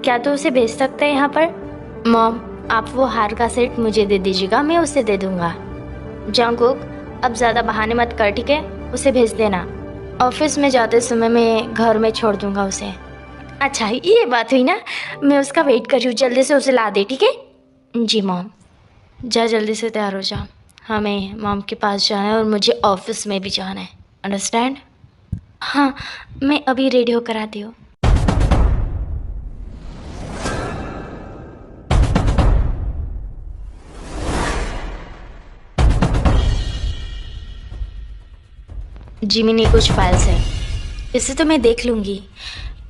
क्या तो उसे भेज सकता है यहाँ पर? मॉम, आप वो हार का सेट मुझे दे दीजिएगा, मैं उसे दे दूँगा। जंकुक, अब ज़्यादा बहाने मत कर, ठीक है? उसे भेज देना, ऑफिस में जाते समय मैं घर में छोड़ दूँगा उसे। अच्छा ये बात हुई ना, मैं उसका वेट कर रही हूँ, जल्दी से उसे ला दे, ठीक है? जी मॉम। जा जल्दी से तैयार हो जा, हमें मॉम के पास जाना है और मुझे ऑफिस में भी जाना है, अंडरस्टैंड? हाँ, मैं अभी रेडी होकर आती हूँ। जिमिनी, कुछ फाइल्स है, इसे तो मैं देख लूँगी,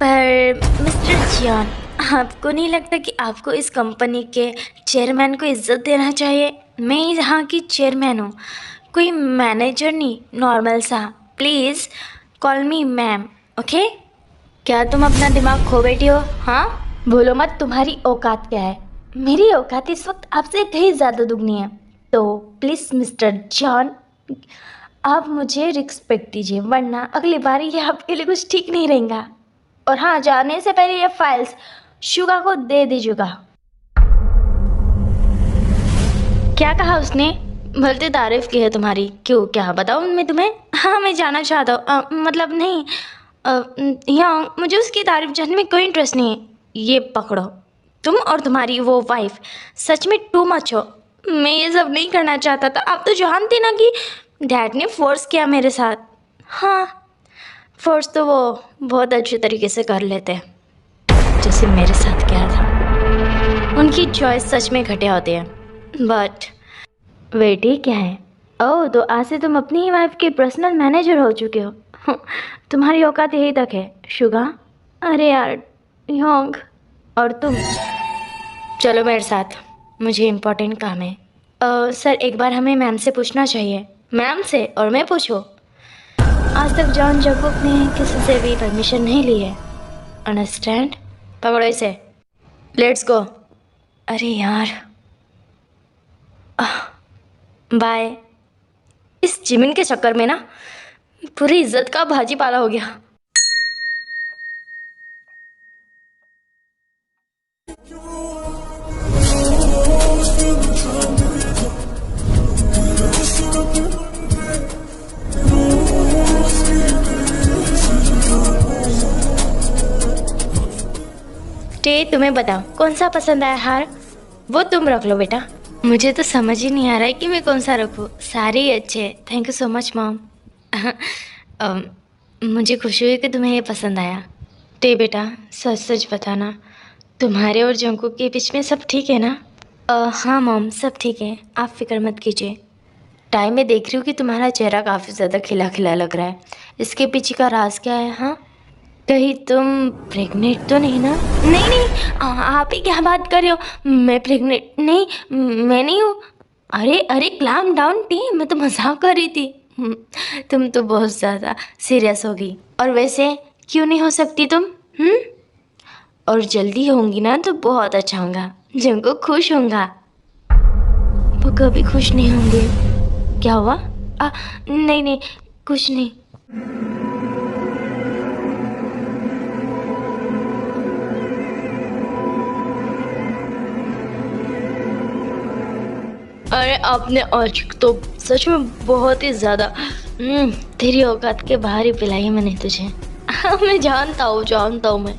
पर मिस्टर जियान, आपको नहीं लगता कि आपको इस कंपनी के चेयरमैन को इज्जत देना चाहिए? मैं यहाँ की चेयरमैन हूँ, कोई मैनेजर नहीं, नॉर्मल सा। Please call me ma'am, okay? क्या तुम अपना दिमाग खो बैठी हो? हाँ, भूलो मत तुम्हारी औकात क्या है। मेरी औकात इस वक्त आपसे कहीं ज़्यादा दुगनी है। तो प्लीज़ मिस्टर जॉन, आप मुझे रिस्पेक्ट दीजिए, वरना अगली बार ये आपके लिए कुछ ठीक नहीं रहेगा। और हाँ, जाने से पहले ये फाइल्स शुगा को दे दीजिएगा। क्या कहा उसने? भलती तारीफ की है तुम्हारी। क्यों, क्या बताऊँ मैं तुम्हें? हाँ, मैं जानना चाहता हूँ। मतलब नहीं, यहाँ मुझे उसकी तारीफ जानने में कोई इंटरेस्ट नहीं है। ये पकड़ो, तुम और तुम्हारी वो वाइफ सच में टू मच हो। मैं ये सब नहीं करना चाहता था। आप तो जानती ना कि डैड ने फोर्स किया मेरे साथ। हाँ, फोर्स तो वो बहुत अच्छे तरीके से कर लेते हैं, जैसे मेरे साथ किया था। उनकी चॉइस सच में घटिया होती है। बट वेट, ही क्या है? ओह, तो आज से तुम अपनी ही वाइफ के पर्सनल मैनेजर हो चुके हो। तुम्हारी औकात यही तक है, शुगा। अरे यार, योंग। और तुम चलो मेरे साथ, मुझे इम्पोर्टेंट काम है। सर, एक बार हमें मैम से पूछना चाहिए। मैम से? और मैं पूछूं? आज तक जॉन जैकब ने किसी से भी परमिशन नहीं ली है। अंडरस्टैंड? पकड़ो इसे, लेट्स गो। अरे यार, बाय। इस जिमिन के चक्कर में ना पूरी इज्जत का भाजी पाला हो गया। तुम्हें बताओ कौन सा पसंद आया हार? वो तुम रख लो बेटा। मुझे तो समझ ही नहीं आ रहा है कि मैं कौन सा रखूँ। सारे ही अच्छे हैं। Thank you so much mom. मुझे खुशी हुई कि तुम्हें ये पसंद आया। बेटा, सच सच बताना, तुम्हारे और जंकू के बीच में सब ठीक है ना? हाँ मॉम, सब ठीक है, आप फिक्र मत कीजिए। टाइम में देख रही हूँ कि तुम्हारा चेहरा काफ़ी ज़्यादा खिला खिला लग रहा है। इसके पीछे का राज क्या है? हाँ, कहीं तुम प्रेग्नेंट तो नहीं ना? नहीं नहीं, आप ही क्या बात कर रहे हो? मैं प्रेग्नेंट नहीं, मैं नहीं हूँ। अरे अरे, क्लाम डाउन टी, मैं तो मजाक कर रही थी। तुम तो बहुत ज़्यादा सीरियस हो गई। और वैसे क्यों नहीं हो सकती तुम? और जल्दी होंगी ना तो बहुत अच्छा होगा, जिनको खुश होगा। वो कभी खुश नहीं होंगे। क्या हुआ? नहीं नहीं, कुछ नहीं। अरे आपने आज तो सच में बहुत ही ज़्यादा तेरी औकात के बाहर ही पिलाई है मैंने तुझे। मैं जानता हूँ मैं।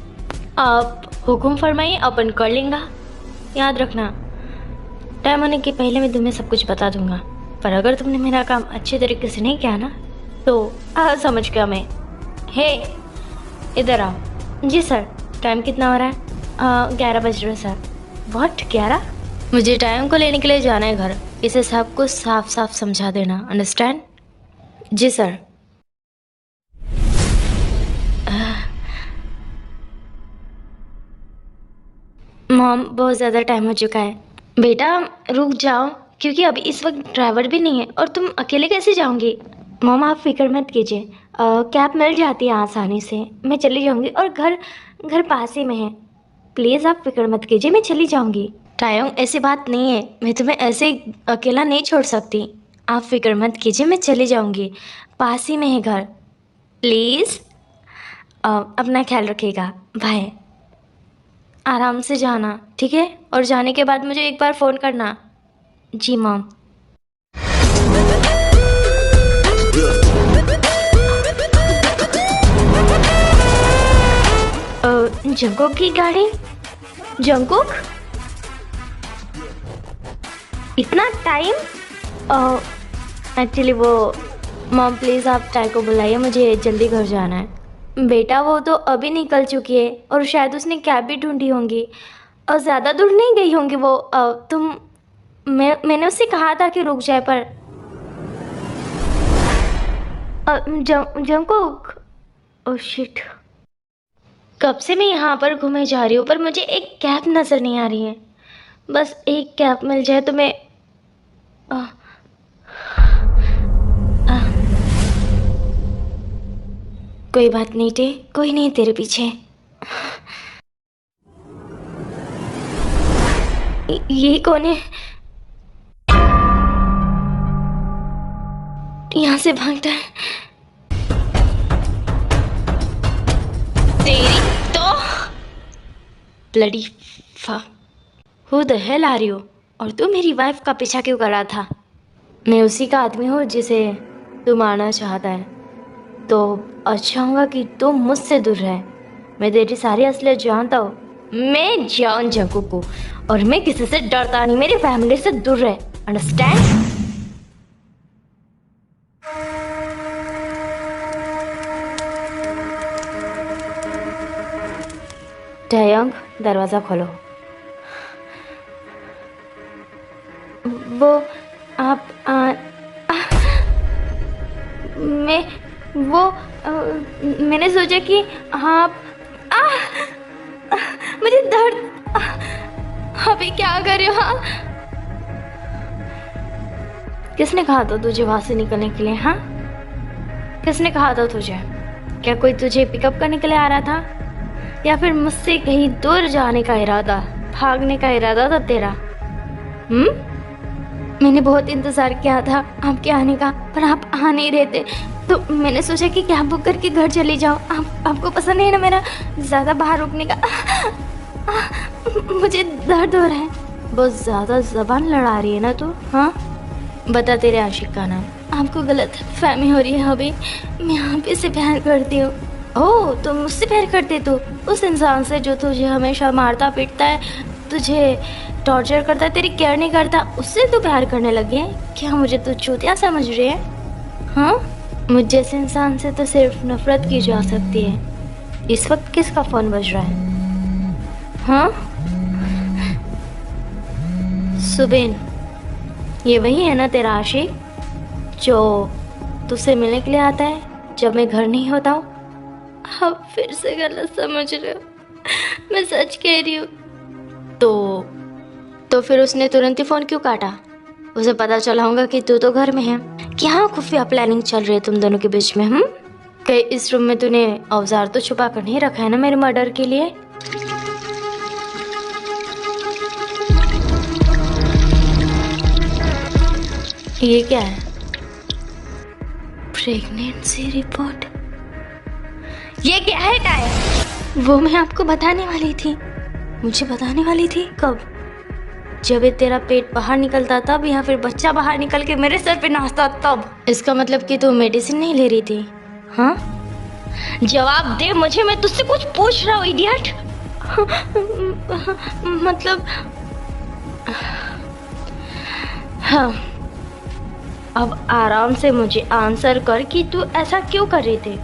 आप हुक्म फरमाइए, अपन कर लेंगे। याद रखना, टाइम आने के पहले मैं तुम्हें सब कुछ बता दूंगा। पर अगर तुमने मेरा काम अच्छे तरीके से नहीं किया ना तो समझ गया मैं। हे, इधर आओ। जी सर। टाइम कितना हो रहा है? 11 बज रहे सर। व्हाट, 11? मुझे टाइम को लेने के लिए जाना है घर। इसे सबको साफ साफ समझा देना, अंडरस्टैंड? जी सर। मॉम, बहुत ज़्यादा टाइम हो चुका है। बेटा रुक जाओ, क्योंकि अभी इस वक्त ड्राइवर भी नहीं है और तुम अकेले कैसे जाओगी? मॉम, आप फिक्र मत कीजिए, कैब मिल जाती है आसानी से। मैं चली जाऊंगी और घर पास ही में है। प्लीज़ आप फिक्र मत कीजिए, मैं चली जाऊंगी। टायोंग, ऐसी बात नहीं है, मैं तुम्हें ऐसे अकेला नहीं छोड़ सकती। आप फिक्र मत कीजिए, मैं चली जाऊंगी, पास ही में है घर। प्लीज़ अपना ख्याल रखिएगा। बाय। आराम से जाना, ठीक है? और जाने के बाद मुझे एक बार फ़ोन करना। जी मॉम। जंकुक की गाड़ी? जंकुक? इतना टाइम? एक्चुअली वो मॉम, प्लीज़ आप टाई को बुलाइए, मुझे जल्दी घर जाना है। बेटा वो तो अभी निकल चुकी है और शायद उसने कैब भी ढूंढी होंगी और ज़्यादा दूर नहीं गई होंगी वो। मैंने उससे कहा था कि रुक जाए पर जंकुक, ओह शिट। कब से मैं यहाँ पर घूमे जा रही हूँ पर मुझे एक कैब नज़र नहीं आ रही है। बस एक कैब मिल जाए तो मैं कोई बात नहीं टे, कोई नहीं तेरे पीछे। ये कौन है? यहाँ से भागता है। तेरी तो ब्लडी फा, who the hell are you? और तू मेरी वाइफ का पीछा क्यों कर रहा था? मैं उसी का आदमी हूँ जिसे तू मारना चाहता है, तो अच्छा होगा कि तू मुझसे दूर रहे। मैं तेरी सारी असलियत जानता हूँ। मैं जान जंकुक, और मैं किसी से डरता नहीं। मेरी फैमिली से दूर रहे, अंडरस्टैंड? टयंग, दरवाज़ा खोलो। वो आप मैंने सोचा कि आप मुझे दर्द। अभी क्या कर रहे हो? हाँ, किसने कहा था तुझे वहां से निकलने के लिए? हाँ, किसने कहा था तुझे? क्या कोई तुझे पिकअप करने के लिए आ रहा था, या फिर मुझसे कहीं दूर जाने का इरादा, भागने का इरादा था तेरा? मैंने बहुत इंतजार किया था आपके आने का, पर आप आ नहीं रहे थे, तो मैंने सोचा कि कैब बुक करके घर चली जाओ। आपको पसंद नहीं है ना मेरा ज़्यादा बाहर रुकने का? मुझे दर्द हो रहा है। बहुत ज़्यादा ज़बान लड़ा रही है ना तू? हाँ, बता तेरे आशिक का नाम। आपको गलत फहमी हो रही है अभी। मैं आप से प्यार करती हूँ। ओह, तुम मुझसे प्यार करते? तो उस इंसान से जो तुझे हमेशा मारता पीटता है, तुझे टॉर्चर करता है, तेरी केयर नहीं करता, उससे तू प्यार करने लगी है? क्या मुझे तू चूतिया समझ रही है? हाँ, मुझ जैसे इंसान से तो सिर्फ नफरत की जा सकती है। इस वक्त किसका फ़ोन बज रहा है? हाँ, सुबेन, ये वही है ना तेरा आशिक जो तुझसे मिलने के लिए आता है जब मैं घर नहीं होता हूँ? आप फिर से गलत समझ रहे हो, मैं सच कह रही हूँ। तो फिर उसने तुरंत ही फ़ोन क्यों काटा? उसे पता चला होगा कि तू तो घर में है। क्या खुफिया प्लानिंग चल रही है तुम दोनों के बीच में? कहीं इस रूम में तूने औजार तो छुपा कर नहीं रखा है ना मेरे मर्डर के लिए? ये क्या है? Pregnancy report? ये क्या है टाइम? वो मैं आपको बताने वाली थी। मुझे बताने वाली थी? कब? जब ये तेरा पेट बाहर निकलता तब, या फिर बच्चा बाहर निकल के मेरे सर पे नाचता तब? इसका मतलब कि तू मेडिसिन नहीं ले रही थी? हाँ, जवाब दे मुझे, मैं तुझसे कुछ पूछ रहा हूँ इडियट। मतलब हाँ, अब आराम से मुझे आंसर कर कि तू ऐसा क्यों कर रही थी।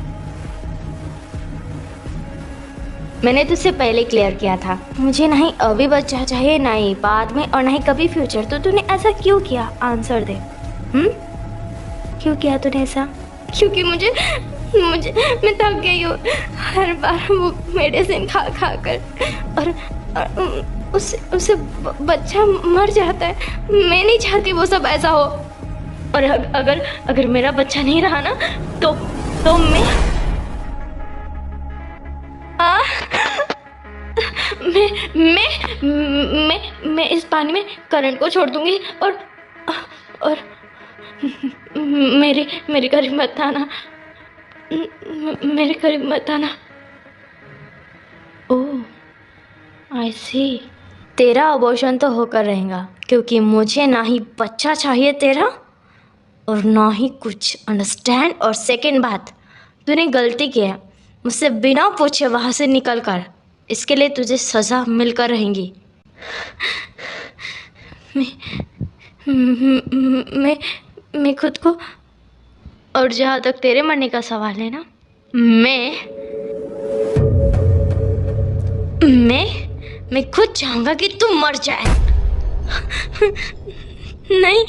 मैंने तुझसे पहले क्लियर किया था, मुझे नहीं अभी बच्चा चाहिए, ना ही बाद में, और ना ही कभी फ्यूचर। तो तूने ऐसा क्यों किया? आंसर दे। क्यों किया तूने ऐसा? क्योंकि मुझे मैं थक गई हूँ हर बार वो मेडिसिन खा कर, और उससे बच्चा मर जाता है। मैं नहीं चाहती वो सब ऐसा हो। और अगर मेरा बच्चा नहीं रहा ना, तो मैं इस पानी में करंट को छोड़ दूंगी, और मेरे करीब मत आना, मेरे करीब मत आना। ओह, आई सी। तेरा अबॉर्शन तो होकर रहेगा, क्योंकि मुझे ना ही बच्चा चाहिए तेरा, और ना ही कुछ, अंडरस्टैंड? और सेकंड बात, तूने गलती की है मुझसे बिना पूछे वहाँ से निकल कर। इसके लिए तुझे सज़ा मिलकर रहेगी। मैं खुद को, और जहाँ तक तेरे मरने का सवाल है ना, मैं खुद चाहूँगा कि तू मर जाए। नहीं,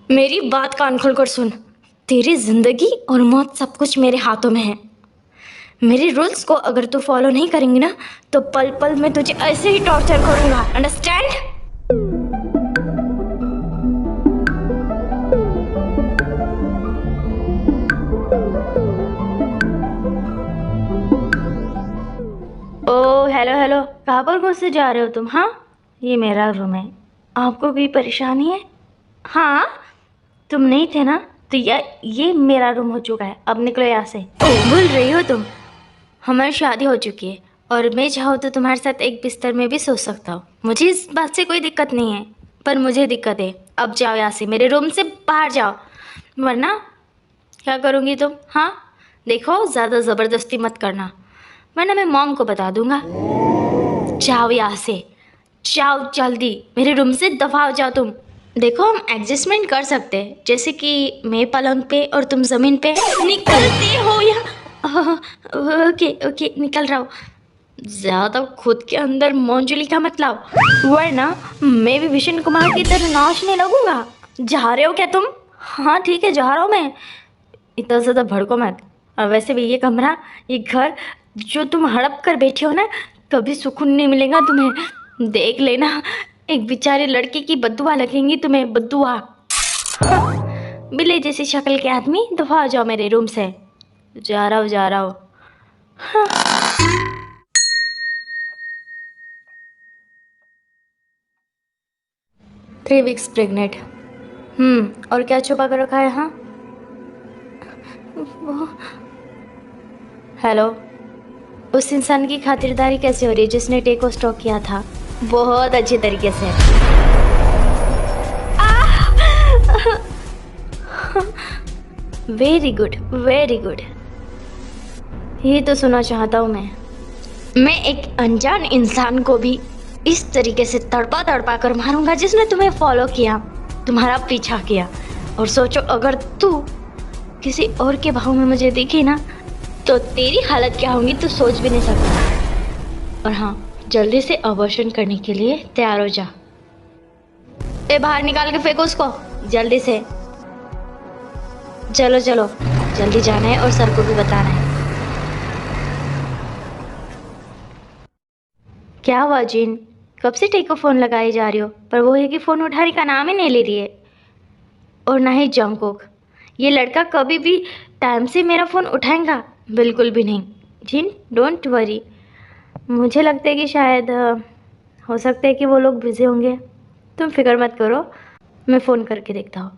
मेरी बात कान खोलकर सुन। तेरी जिंदगी और मौत सब कुछ मेरे हाथों में है। मेरे रूल्स को अगर तू फॉलो नहीं करेंगी ना, तो पल पल मैं तुझे ऐसे ही टॉर्चर करूँगा, अंडरस्टैंड? हेलो, कहाँ पर घुस से जा रहे हो तुम? हाँ, ये मेरा रूम है। आपको कोई परेशानी है? हाँ, तुम नहीं थे ना, तो ये मेरा रूम हो चुका है। अब निकलो यहाँ से। भूल रही हो तुम, हमारी शादी हो चुकी है और मैं चाहूँ तो तुम्हारे साथ एक बिस्तर में भी सो सकता हूँ, मुझे इस बात से कोई दिक्कत नहीं है। पर मुझे दिक्कत है। अब जाओ यहाँ से, मेरे रूम से बाहर जाओ, वरना क्या करूँगी तुम? हाँ देखो, ज़्यादा ज़बरदस्ती मत करना, वरना मैं मॉम को बता दूँगा। जाओ यहाँ से, जाओ जल्दी, मेरे रूम से दफा हो जाओ तुम। देखो हम एडजस्टमेंट कर सकते हैं, जैसे कि मैं पलंग पे और तुम ज़मीन पे। निकलती हो या? ओके ओके निकल रहा हूँ। ज़्यादा खुद के अंदर मोंजुली का मत लाओ, वरना मैं भी विशन कुमार की तरह नाचने लगूंगा। जा रहे हो क्या तुम? हाँ ठीक है, जा रहा हूँ मैं। इतना ज़्यादा भड़को मत। और वैसे भी ये कमरा, ये घर जो तुम हड़प कर बैठे हो ना, कभी सुकून नहीं मिलेगा तुम्हें। देख लेना, एक बेचारे लड़के की बद्दुआ लगेंगी तुम्हें, बद्दुआ। बिल्ली जैसी शक्ल के आदमी, दफा आ जाओ मेरे रूम से। जा रहा हूँ, जा रहा हूँ। 3 वीक्स प्रेग्नेंट। और क्या छुपा कर रखा है? हाँ हेलो, उस इंसान की खातिरदारी कैसे हो रही है जिसने टे को स्टॉक किया था? बहुत अच्छी तरीके से। Very good, very good. ये तो सुना चाहता हूँ मैं एक अनजान इंसान को भी इस तरीके से तड़पा तड़पा कर मारूंगा जिसने तुम्हें फॉलो किया, तुम्हारा पीछा किया। और सोचो, अगर तू किसी और के भाव में मुझे दिखी ना, तो तेरी हालत क्या होगी तो सोच भी नहीं सकता। और हाँ, जल्दी से अबॉर्शन करने के लिए तैयार हो जा। बाहर निकाल के फेंको उसको जल्दी से। चलो चलो, जल्दी जाना है और सर को भी बताना है। क्या हुआ जीन? कब से टे को फ़ोन लगाए जा रही हो, पर वो है कि फ़ोन उठाने का नाम ही नहीं ले रही है। और ना ही जंगकोक, ये लड़का कभी भी टाइम से मेरा फ़ोन उठाएगा? बिल्कुल भी नहीं। जिन डोंट वरी, मुझे लगता है कि शायद हो सकता है कि वो लोग बिज़ी होंगे। तुम फिक्र मत करो, मैं फ़ोन करके देखता हूँ।